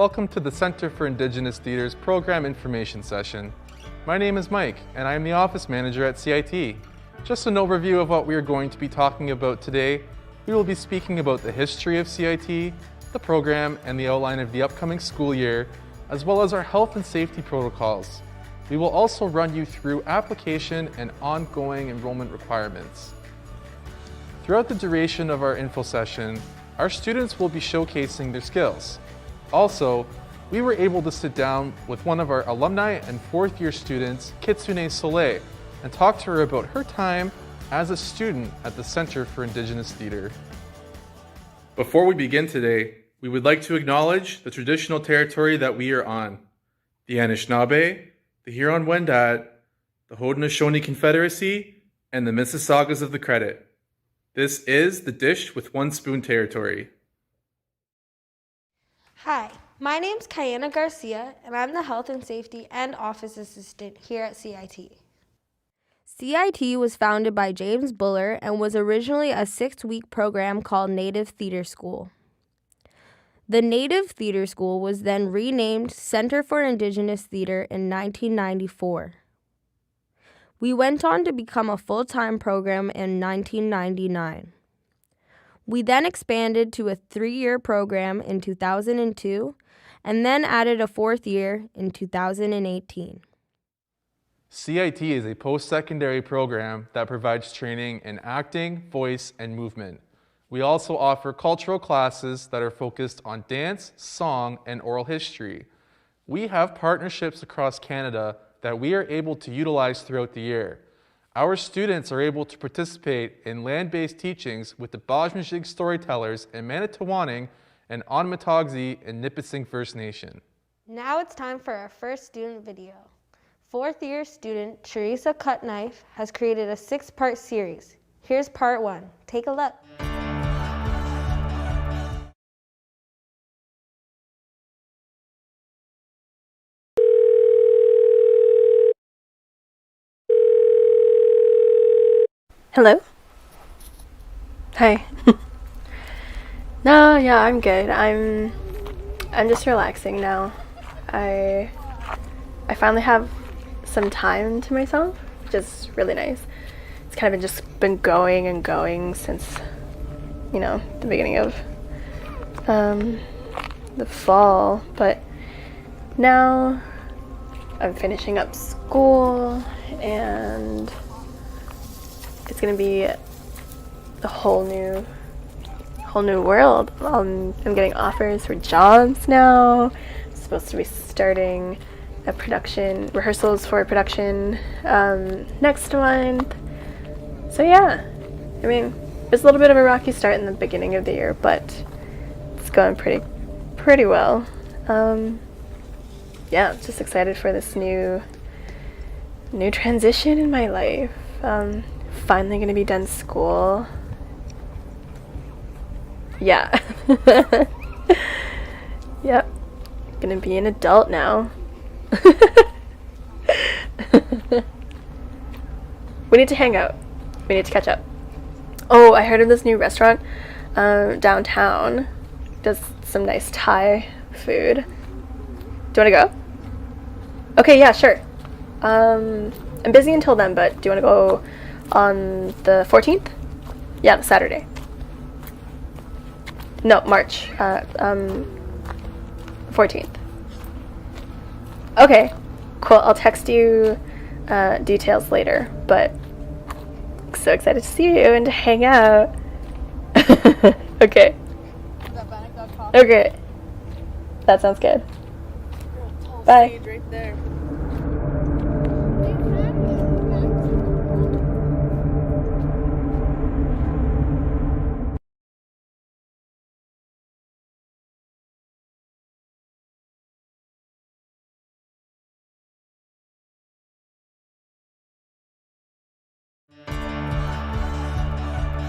welcome to the Center for Indigenous Theatre's Program Information Session. My name is Mike, and I am the Office Manager at CIT. Just an overview of what we are going to be talking about today. We will be speaking about the history of CIT, the program, and the outline of the upcoming school year, as well as our health and safety protocols. We will also run you through application and ongoing enrollment requirements. Throughout the duration of our info session, our students will be showcasing their skills. Also, we were able to sit down with one of our alumni and fourth year students, Kitune Soleil, and talk to her about her time as a student at the Center for Indigenous Theatre. Before we begin today, we would like to acknowledge the traditional territory that we are on, the Anishinaabe, the Huron-Wendat, the Haudenosaunee Confederacy, and the Mississaugas of the Credit. This is the Dish with One Spoon territory. Hi, my name's Kayana Garcia, and I'm the Health and Safety and Office Assistant here at CIT. CIT was founded by James Buller and was originally a 6-week program called Native Theatre School. The Native Theatre School was then renamed Center for Indigenous Theatre in 1994. We went on to become a full-time program in 1999. We then expanded to a 3-year program in 2002 and then added a 4th year in 2018. CIT is a post-secondary program that provides training in acting, voice, and movement. We also offer cultural classes that are focused on dance, song, and oral history. We have partnerships across Canada that we are able to utilize throughout the year. Our students are able to participate in land-based teachings with the Bajmajig storytellers in Manitowoc and Onmatogzee in Nipissing First Nation. Now it's time for our first student video. 4th year student Teresa Cutknife has created a 6-part series. Here's part 1. Take a look. Hello? Hi. No, yeah, I'm good. I'm just relaxing now. I finally have some time to myself, which is really nice. It's kind of been going and going since, the beginning of the fall, but now I'm finishing up school and it's gonna be a whole new world. I'm getting offers for jobs now. I'm supposed to be starting rehearsals for a production next month. So yeah, I mean, it's a little bit of a rocky start in the beginning of the year, but it's going pretty well. Yeah, just excited for this new transition in my life. Finally gonna be done school. Yeah. Yep. Gonna be an adult now. We need to hang out. We need to catch up. Oh, I heard of this new restaurant downtown. Does some nice Thai food. Do you want to go? Okay, yeah, sure. I'm busy until then, but do you want to go on the 14th? Yeah, the Saturday. No, March 14th. Okay, cool. I'll text you details later, but so excited to see you and to hang out. Okay. Okay. That sounds good. Bye. Right there.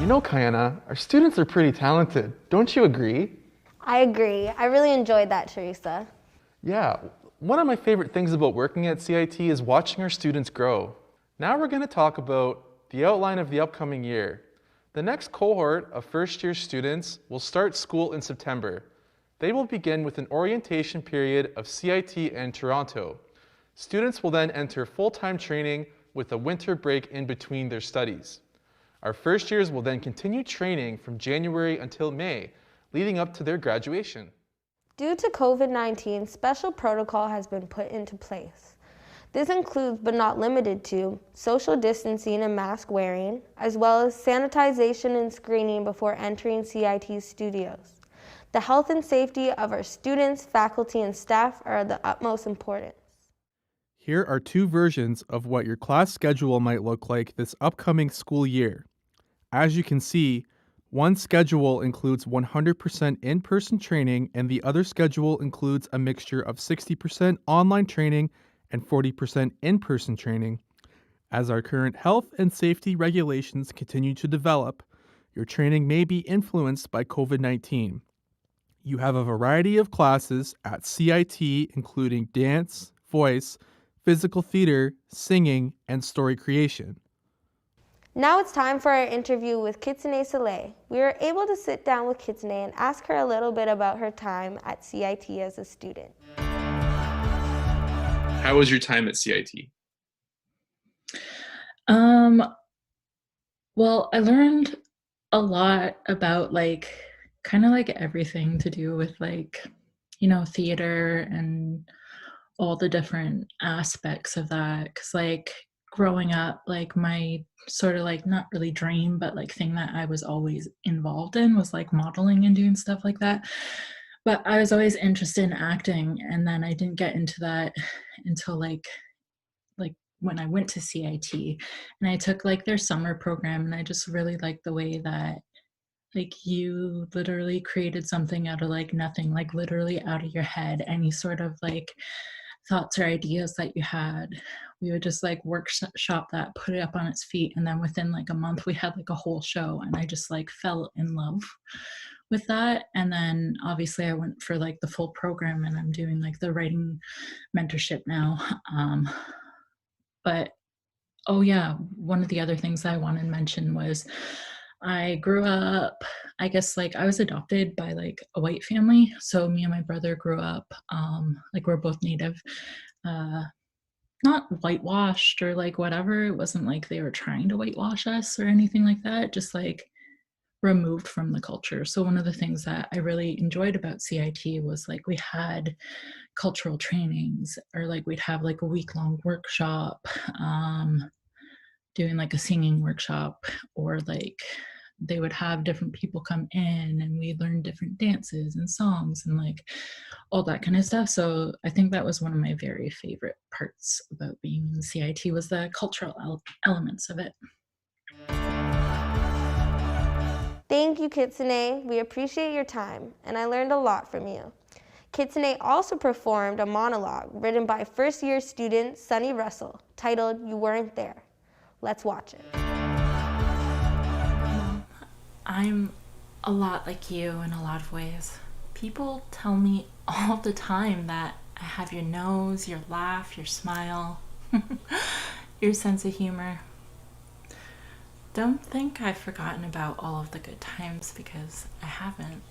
You know, Kayana, our students are pretty talented. Don't you agree? I agree. I really enjoyed that, Teresa. Yeah, one of my favorite things about working at CIT is watching our students grow. Now we're going to talk about the outline of the upcoming year. The next cohort of first-year students will start school in September. They will begin with an orientation period of CIT in Toronto. Students will then enter full-time training with a winter break in between their studies. Our first years will then continue training from January until May, leading up to their graduation. Due to COVID-19, special protocol has been put into place. This includes, but not limited to, social distancing and mask wearing, as well as sanitization and screening before entering CIT studios. The health and safety of our students, faculty, and staff are of the utmost importance. Here are two versions of what your class schedule might look like this upcoming school year. As you can see, one schedule includes 100% in-person training and the other schedule includes a mixture of 60% online training and 40% in-person training. As our current health and safety regulations continue to develop, your training may be influenced by COVID-19. You have a variety of classes at CIT including dance, voice, physical theater, singing, and story creation. Now it's time for our interview with Kitune Soleil. We were able to sit down with Kitune and ask her a little bit about her time at CIT as a student. How was your time at CIT? Well, I learned a lot about kind of everything to do with theater and all the different aspects of that. Because growing up, my sort of not really dream, but thing that I was always involved in was modeling and doing stuff like that. But I was always interested in acting, and then I didn't get into that until when I went to CIT, and I took their summer program, and I just really liked the way that you literally created something out of nothing, literally out of your head. Any sort of thoughts or ideas that you had, we would just workshop that, put it up on its feet, and then within a month we had a whole show, and I just fell in love with that. And then obviously I went for the full program, and I'm doing the writing mentorship now. But oh yeah, one of the other things I wanted to mention was I grew up, I guess I was adopted by a white family. So me and my brother grew up, we're both Native, not whitewashed or whatever. It wasn't they were trying to whitewash us or anything like that, just removed from the culture. So one of the things that I really enjoyed about CIT was we had cultural trainings, or we'd have a week-long workshop, doing a singing workshop, or they would have different people come in and we learned different dances and songs and all that kind of stuff. So I think that was one of my very favorite parts about being in CIT, was the cultural elements of it. Thank you, Kitune. We appreciate your time, and I learned a lot from you. Kitune also performed a monologue written by first-year student Sunny Russell, titled You Weren't There. Let's watch it. I'm a lot like you in a lot of ways. People tell me all the time that I have your nose, your laugh, your smile, your sense of humor. Don't think I've forgotten about all of the good times, because I haven't.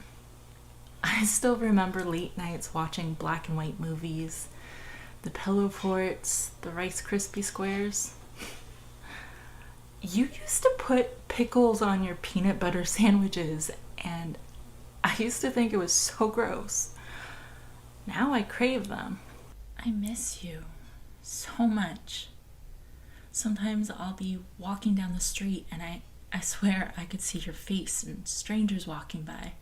I still remember late nights watching black and white movies, the pillow forts, the Rice Krispie squares. You used to put pickles on your peanut butter sandwiches, and I used to think it was so gross. Now I crave them. I miss you so much. Sometimes I'll be walking down the street and I swear I could see your face and strangers walking by.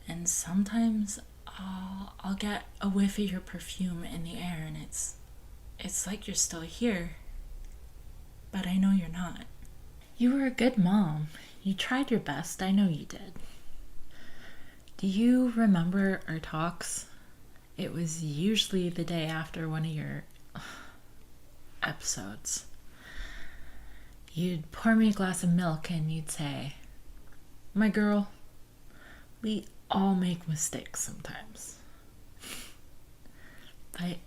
And sometimes I'll get a whiff of your perfume in the air, and it's like you're still here. But I know you're not. You were a good mom. You tried your best. I know you did. Do you remember our talks? It was usually the day after one of your episodes. You'd pour me a glass of milk and you'd say, "My girl, we all make mistakes sometimes." But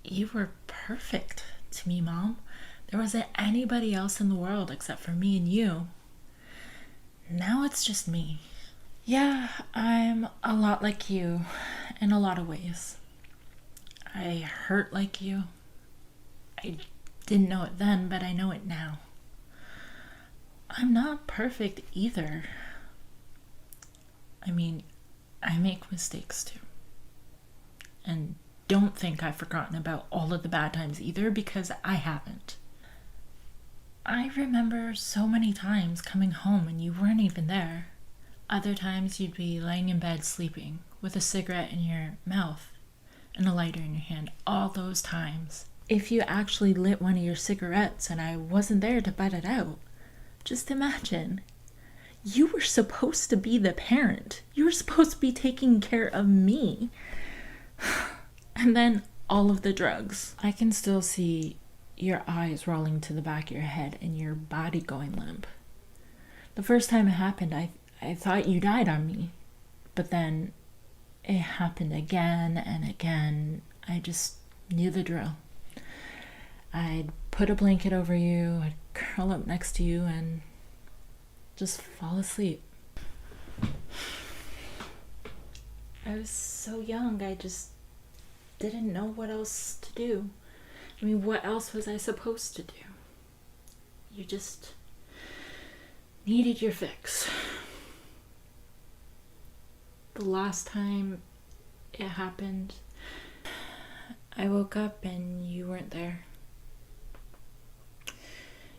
you were perfect to me, Mom. There wasn't anybody else in the world except for me and you. Now it's just me. Yeah, I'm a lot like you in a lot of ways. I hurt like you. I didn't know it then, but I know it now. I'm not perfect either. I mean, I make mistakes too. And don't think I've forgotten about all of the bad times either, because I haven't. I remember so many times coming home and you weren't even there. Other times you'd be lying in bed sleeping with a cigarette in your mouth and a lighter in your hand. All those times. If you actually lit one of your cigarettes and I wasn't there to butt it out, just imagine. You were supposed to be the parent. You were supposed to be taking care of me. And then all of the drugs. I can still see your eyes rolling to the back of your head and your body going limp. The first time it happened, I thought you died on me. But then it happened again and again. I just knew the drill. I'd put a blanket over you, I'd curl up next to you and just fall asleep. I was so young, I just didn't know what else to do. I mean, what else was I supposed to do? You just needed your fix. The last time it happened, I woke up and you weren't there.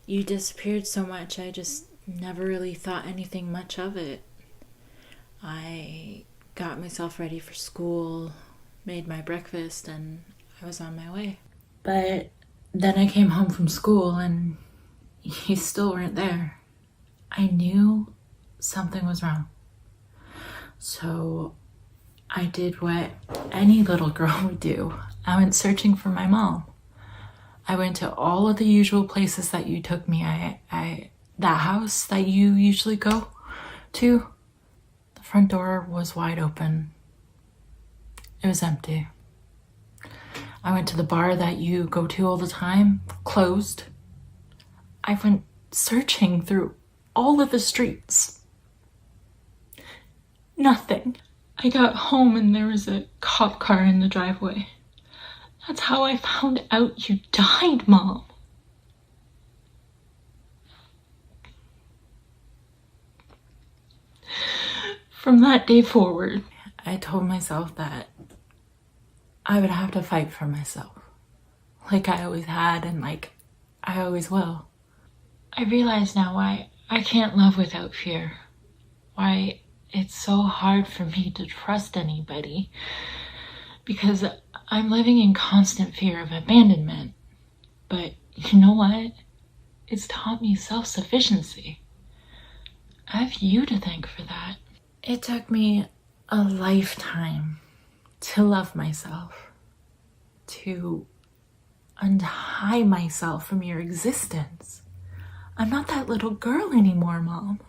You disappeared so much, I just never really thought anything much of it. I got myself ready for school, made my breakfast, and I was on my way. But then I came home from school and you still weren't there. I knew something was wrong. So I did what any little girl would do. I went searching for my mom. I went to all of the usual places that you took me. That house that you usually go to, the front door was wide open. It was empty. I went to the bar that you go to all the time, closed. I went searching through all of the streets. Nothing. I got home and there was a cop car in the driveway. That's how I found out you died, Mom. From that day forward, I told myself that I would have to fight for myself, like I always had and like I always will. I realize now why I can't love without fear, why it's so hard for me to trust anybody, because I'm living in constant fear of abandonment. But you know what? It's taught me self-sufficiency. I have you to thank for that. It took me a lifetime to love myself, to untie myself from your existence. I'm not that little girl anymore, Mom.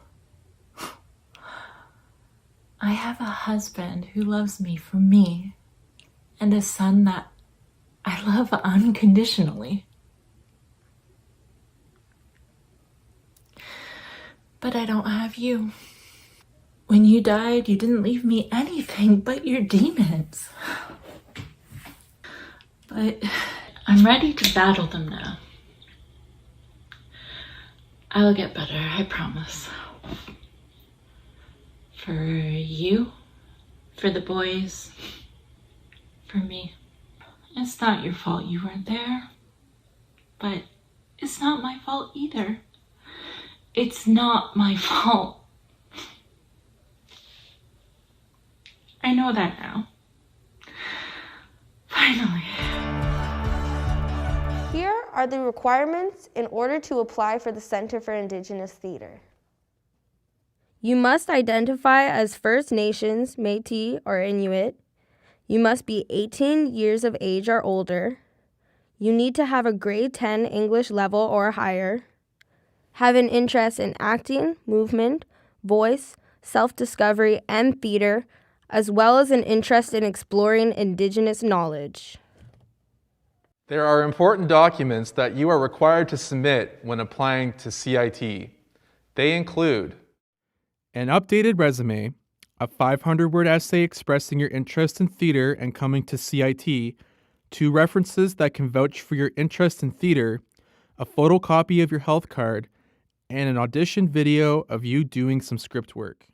I have a husband who loves me for me, and a son that I love unconditionally. But I don't have you. When you died, you didn't leave me anything but your demons. But I'm ready to battle them now. I'll get better, I promise. For you, for the boys, for me. It's not your fault you weren't there, but it's not my fault either. It's not my fault. I know that now. Finally. Here are the requirements in order to apply for the Center for Indigenous Theater. You must identify as First Nations, Métis, or Inuit. You must be 18 years of age or older. You need to have a grade 10 English level or higher. Have an interest in acting, movement, voice, self-discovery, and theater, as well as an interest in exploring Indigenous knowledge. There are important documents that you are required to submit when applying to CIT. They include an updated resume, a 500-word essay expressing your interest in theater and coming to CIT, 2 references that can vouch for your interest in theater, a photocopy of your health card, and an audition video of you doing some script work.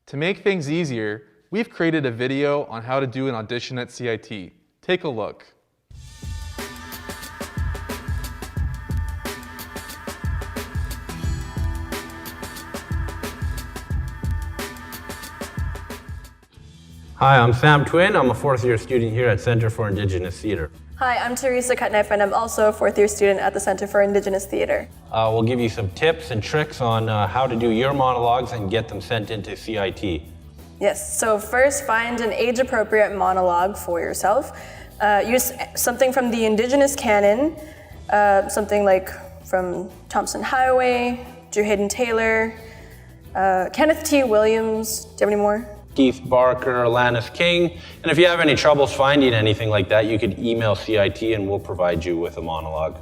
To make things easier, we've created a video on how to do an audition at CIT. Take a look. Hi, I'm Sam Twin. I'm a 4th year student here at Center for Indigenous Theatre. Hi, I'm Teresa Cutneff, and I'm also a 4th year student at the Center for Indigenous Theatre. We'll give you some tips and tricks on how to do your monologues and get them sent into CIT. Yes, so first find an age-appropriate monologue for yourself. Use something from the Indigenous canon, something like from Thompson Highway, Drew Hayden Taylor, Kenneth T. Williams. Do you have any more? Keith Barker, Alanis King. And if you have any troubles finding anything like that, you could email CIT and we'll provide you with a monologue.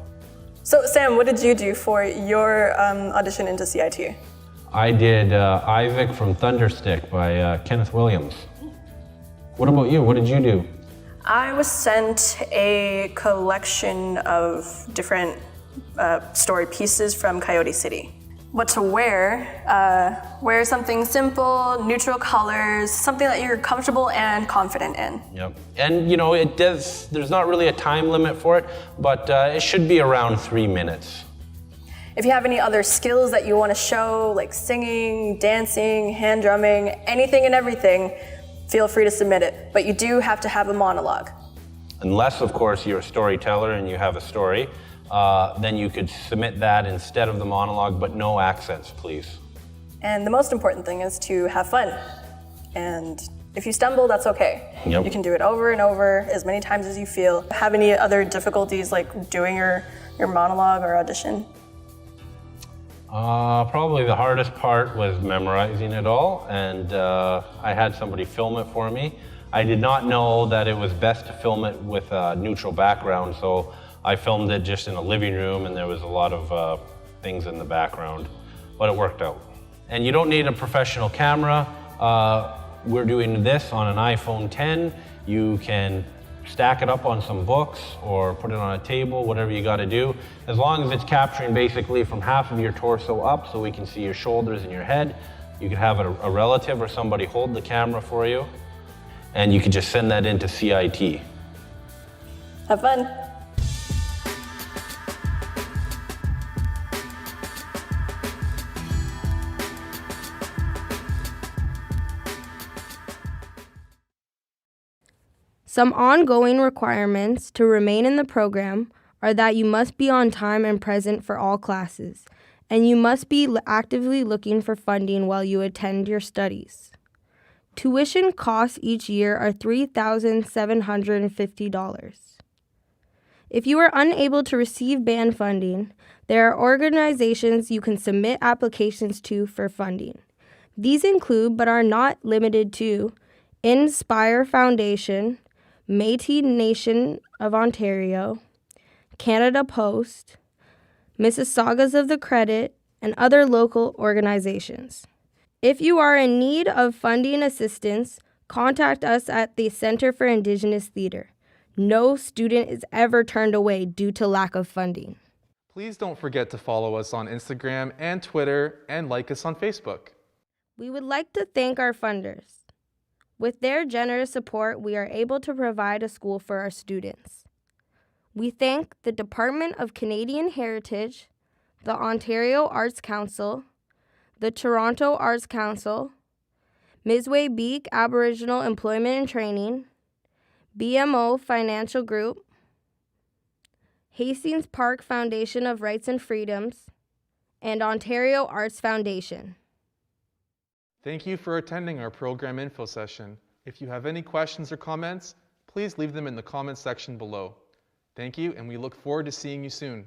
So Sam, what did you do for your audition into CIT? I did Isaac from Thunderstick by Kenneth Williams. What about you? What did you do? I was sent a collection of different story pieces from Coyote City. What to wear? Wear something simple, neutral colors, something that you're comfortable and confident in. Yep. And you know, there's not really a time limit for it, but it should be around 3 minutes. If you have any other skills that you want to show, like singing, dancing, hand drumming, anything and everything, feel free to submit it. But you do have to have a monologue. Unless, of course, you're a storyteller and you have a story, then you could submit that instead of the monologue, but no accents, please. And the most important thing is to have fun. And if you stumble, that's okay. Yep. You can do it over and over as many times as you feel. Have any other difficulties like doing your monologue or audition? Probably the hardest part was memorizing it all, and I had somebody film it for me. I did not know that it was best to film it with a neutral background, so I filmed it just in a living room and there was a lot of things in the background, but it worked out. And you don't need a professional camera. We're doing this on an iPhone 10. You can stack it up on some books or put it on a table, whatever you gotta do. As long as it's capturing basically from half of your torso up so we can see your shoulders and your head. You could have a relative or somebody hold the camera for you and you can just send that into CIT. Have fun. Some ongoing requirements to remain in the program are that you must be on time and present for all classes, and you must be actively looking for funding while you attend your studies. Tuition costs each year are $3,750. If you are unable to receive band funding, there are organizations you can submit applications to for funding. These include, but are not limited to, Inspire Foundation, Métis Nation of Ontario, Canada Post, Mississaugas of the Credit, and other local organizations. If you are in need of funding assistance, contact us at the Center for Indigenous Theatre. No student is ever turned away due to lack of funding. Please don't forget to follow us on Instagram and Twitter and like us on Facebook. We would like to thank our funders. With their generous support, we are able to provide a school for our students. We thank the Department of Canadian Heritage, the Ontario Arts Council, the Toronto Arts Council, Misway Beak Aboriginal Employment and Training, BMO Financial Group, Hastings Park Foundation of Rights and Freedoms, and Ontario Arts Foundation. Thank you for attending our program info session. If you have any questions or comments, please leave them in the comments section below. Thank you, and we look forward to seeing you soon.